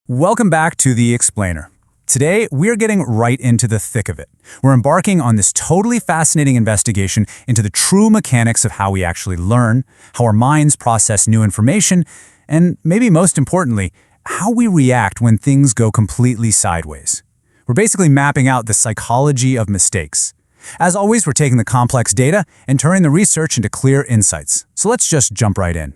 Welcome back to The Explainer. Today, we're getting right into the thick of it. We're embarking on this totally fascinating investigation into the true mechanics of how we actually learn, how our minds process new information, and maybe most importantly, how we react when things go completely sideways. We're basically mapping out the psychology of mistakes. As always, we're taking the complex data and turning the research into clear insights. So let's just jump right in.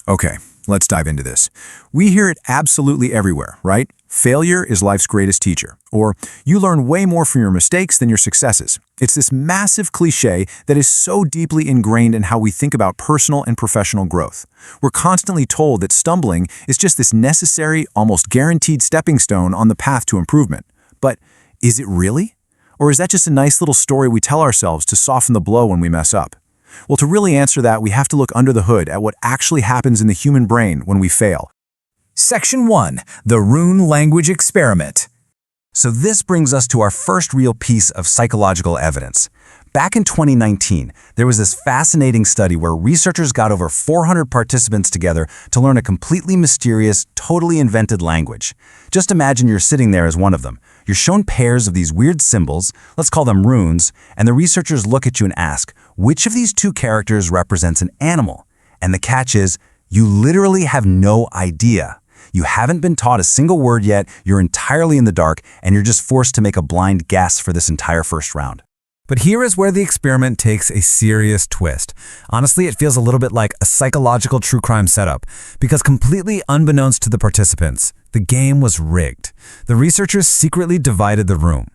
Okay, let's dive into this. We hear it absolutely everywhere, right? Failure is life's greatest teacher, or you learn way more from your mistakes than your successes. It's this massive cliche that is so deeply ingrained in how we think about personal and professional growth. We're constantly told that stumbling is just this necessary, almost guaranteed stepping stone on the path to improvement. But is it really? Or is that just a nice little story we tell ourselves to soften the blow when we mess up? Well, to really answer that, we have to look under the hood at what actually happens in the human brain when we fail. Section 1. The Rune Language Experiment. So this brings us to our first real piece of psychological evidence. Back in 2019, there was this fascinating study where researchers got over 400 participants together to learn a completely mysterious, totally invented language. Just imagine you're sitting there as one of them. You're shown pairs of these weird symbols, let's call them runes, and the researchers look at you and ask, which of these two characters represents an animal? And the catch is, you literally have no idea. You haven't been taught a single word yet, you're entirely in the dark, and you're just forced to make a blind guess for this entire first round. But here is where the experiment takes a serious twist. Honestly, it feels a little bit like a psychological true crime setup, because completely unbeknownst to the participants, the game was rigged. The researchers secretly divided the room.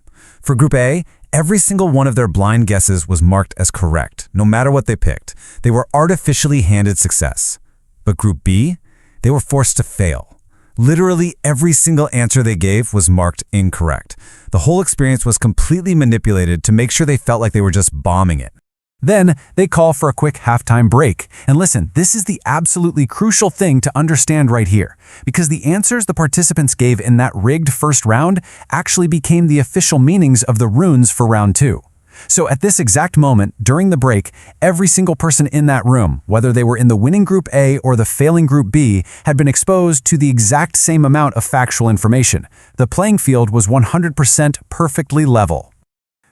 For Group A, every single one of their blind guesses was marked as correct, no matter what they picked. They were artificially handed success. But Group B, they were forced to fail. Literally every single answer they gave was marked incorrect. The whole experience was completely manipulated to make sure they felt like they were just bombing it. Then they call for a quick halftime break. And listen, this is the absolutely crucial thing to understand right here, because the answers the participants gave in that rigged first round actually became the official meanings of the runes for round 2. So at this exact moment, during the break, every single person in that room, whether they were in the winning Group A or the failing Group B, had been exposed to the exact same amount of factual information. The playing field was 100% perfectly level.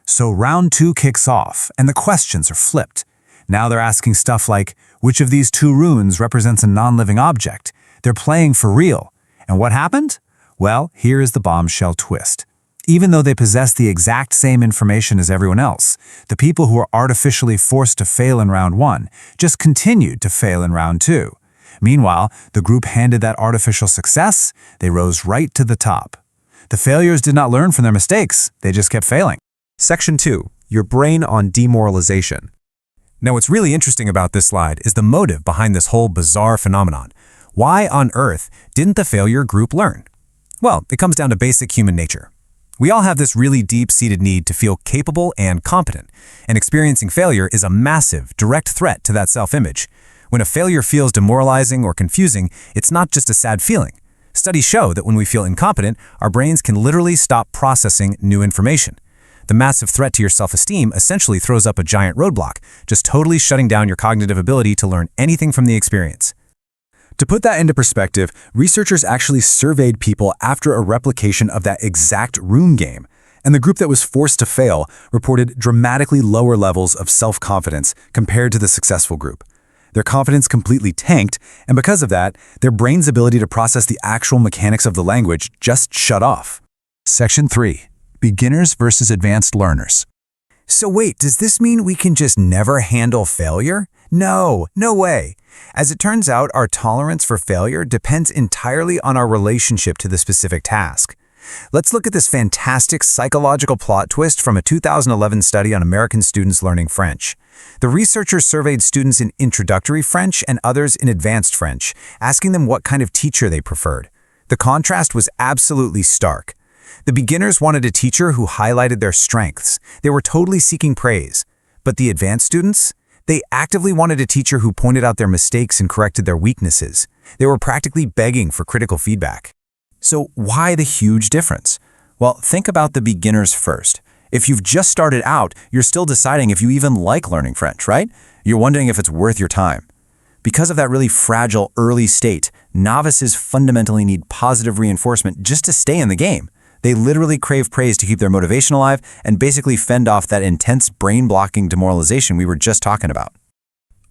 So round 2 kicks off, and the questions are flipped. Now they're asking stuff like, which of these two runes represents a non-living object? They're playing for real. And what happened? Well, here is the bombshell twist. Even though they possess the exact same information as everyone else, the people who were artificially forced to fail in round 1 just continued to fail in round 2. Meanwhile, the group handed that artificial success, they rose right to the top. The failures did not learn from their mistakes, they just kept failing. Section 2. Your brain on demoralization. Now, what's really interesting about this slide is the motive behind this whole bizarre phenomenon. Why on earth didn't the failure group learn? Well, it comes down to basic human nature. We all have this really deep-seated need to feel capable and competent, and experiencing failure is a massive, direct threat to that self-image. When a failure feels demoralizing or confusing, it's not just a sad feeling. Studies show that when we feel incompetent, our brains can literally stop processing new information. The massive threat to your self-esteem essentially throws up a giant roadblock, just totally shutting down your cognitive ability to learn anything from the experience. To put that into perspective, researchers actually surveyed people after a replication of that exact rune game, and the group that was forced to fail reported dramatically lower levels of self-confidence compared to the successful group. Their confidence completely tanked, and because of that, their brain's ability to process the actual mechanics of the language just shut off. Section 3. Beginners versus advanced learners. So wait, does this mean we can just never handle failure? No way. As it turns out, our tolerance for failure depends entirely on our relationship to the specific task. Let's look at this fantastic psychological plot twist from a 2011 study on American students learning French. The researchers surveyed students in introductory French and others in advanced French, asking them what kind of teacher they preferred. The contrast was absolutely stark. The beginners wanted a teacher who highlighted their strengths. They were totally seeking praise. But the advanced students? They actively wanted a teacher who pointed out their mistakes and corrected their weaknesses. They were practically begging for critical feedback. So why the huge difference? Well, think about the beginners first. If you've just started out, you're still deciding if you even like learning French, right? You're wondering if it's worth your time. Because of that really fragile early state, Novices fundamentally need positive reinforcement just to stay in the game. They literally crave praise to keep their motivation alive and basically fend off that intense brain-blocking demoralization we were just talking about.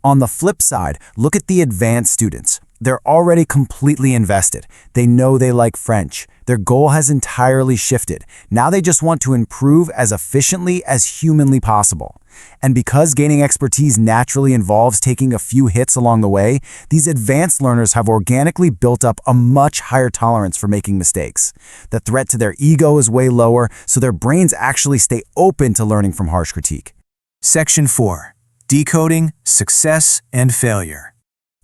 On the flip side, look at the advanced students. They're already completely invested. They know they like French. Their goal has entirely shifted. Now they just want to improve as efficiently as humanly possible. And because gaining expertise naturally involves taking a few hits along the way, these advanced learners have organically built up a much higher tolerance for making mistakes. The threat to their ego is way lower, so their brains actually stay open to learning from harsh critique. Section 4. Decoding success and failure.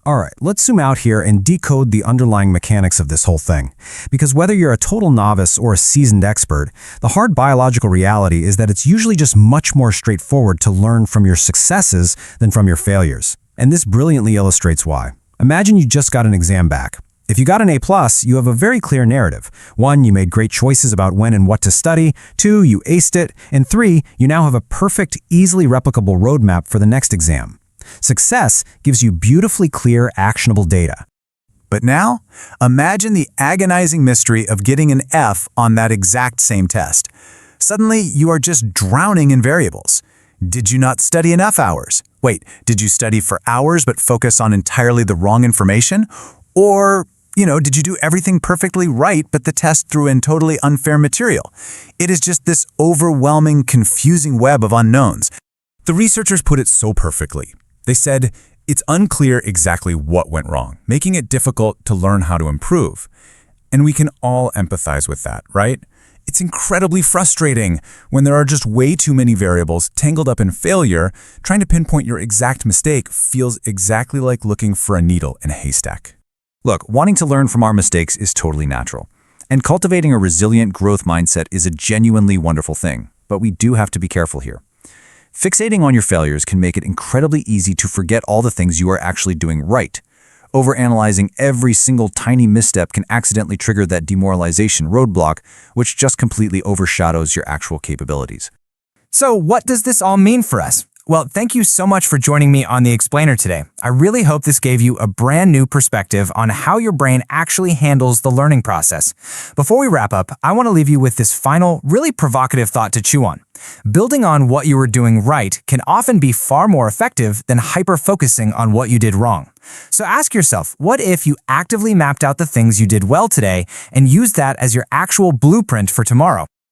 All right, let's zoom out here and decode the underlying mechanics of this whole thing. Because whether you're a total novice or a seasoned expert, the hard biological reality is that it's usually just much more straightforward to learn from your successes than from your failures. And this brilliantly illustrates why. Imagine you just got an exam back. If you got an A+, you have a very clear narrative. 1, you made great choices about when and what to study. 2, you aced it. And 3, you now have a perfect, easily replicable roadmap for the next exam. Success gives you beautifully clear, actionable data. But now, imagine the agonizing mystery of getting an F on that exact same test. Suddenly, you are just drowning in variables. Did you not study enough hours? Wait, did you study for hours but focus on entirely the wrong information? Or, did you do everything perfectly right but the test threw in totally unfair material? It is just this overwhelming, confusing web of unknowns. The researchers put it so perfectly. They said, it's unclear exactly what went wrong, making it difficult to learn how to improve. And we can all empathize with that, right? It's incredibly frustrating when there are just way too many variables tangled up in failure. Trying to pinpoint your exact mistake feels exactly like looking for a needle in a haystack. Look, wanting to learn from our mistakes is totally natural. And cultivating a resilient growth mindset is a genuinely wonderful thing. But we do have to be careful here. Fixating on your failures can make it incredibly easy to forget all the things you are actually doing right. Overanalyzing every single tiny misstep can accidentally trigger that demoralization roadblock, which just completely overshadows your actual capabilities. So what does this all mean for us? Well, thank you so much for joining me on The Explainer today. I really hope this gave you a brand new perspective on how your brain actually handles the learning process. Before we wrap up, I want to leave you with this final, really provocative thought to chew on. Building on what you were doing right can often be far more effective than hyper-focusing on what you did wrong. So ask yourself, what if you actively mapped out the things you did well today and used that as your actual blueprint for tomorrow?